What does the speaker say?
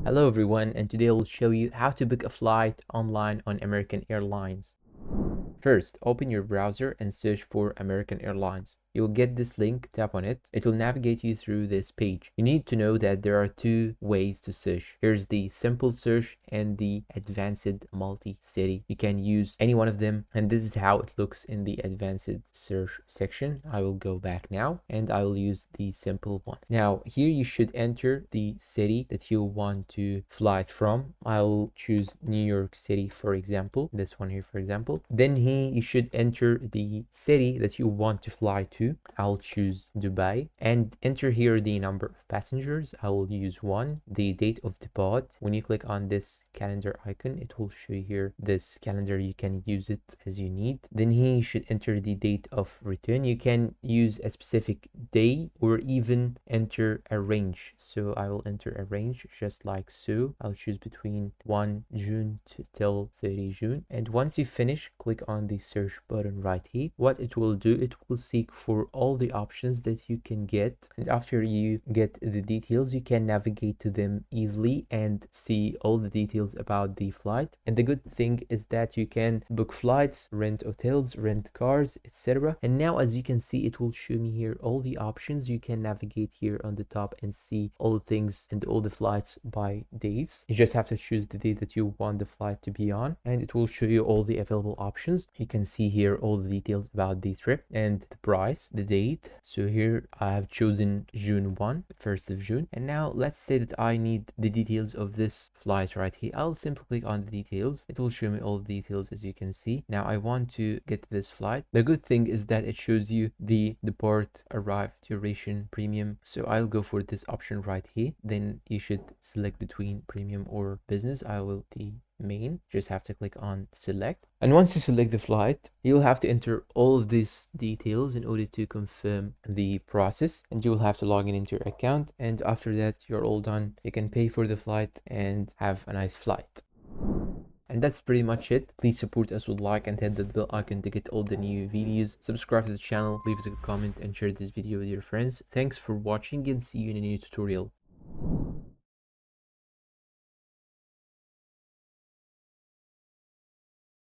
Hello everyone, and today I'll show you how to book a flight online on American Airlines. First, open your browser and search for American Airlines. You'll get this link, tap on it. It will navigate you through this page. You need to know that there are two ways to search. Here's the simple search and the advanced multi-city. You can use any one of them, and this is how it looks in the advanced search section. I will go back now and I will use the simple one. Now here you should enter the city that you want to fly from. I'll choose New York City, for example, this one here, for example. Then here you should enter the city that you want to fly to. I'll choose Dubai and enter here the number of passengers. I will use 1, the date of depart. When you click on this calendar icon, it will show you here this calendar. You can use it as you need. Then here you should enter the date of return. You can use a specific day or even enter a range. So I will enter a range just like so. I'll choose between 1 June till 30 June. And once you finish, click on the search button right here. What it will do, it will seek for all the options that you can get, and after you get the details, you can navigate to them easily and see all the details about the flight. And the good thing is that you can book flights, rent hotels, rent cars, etc. And now, as you can see, it will show me here all the options. You can navigate here on the top and see all the things and all the flights by days. You just have to choose the day that you want the flight to be on, and it will show you all the available options. You can see here all the details about the trip and the price, the date. So here I have chosen June 1st of June. And now let's say that I need the details of this flight right here. I'll simply click on the details. It will show me all the details, as you can see. Now I want to get this flight. The good thing is that it shows you the depart, arrive, duration, premium. So I'll go for this option right here. Then you should select between premium or business. I will the main. Just have to click on select, and once you select the flight, you'll have to enter all of these details in order to confirm the process, and you will have to log in into your account, and after that you're all done. You can pay for the flight and have a nice flight. And that's pretty much it. Please support us with like and hit that bell icon to get all the new videos. Subscribe to the channel, leave us a comment, and share this video with your friends. Thanks for watching, and see you in a new tutorial.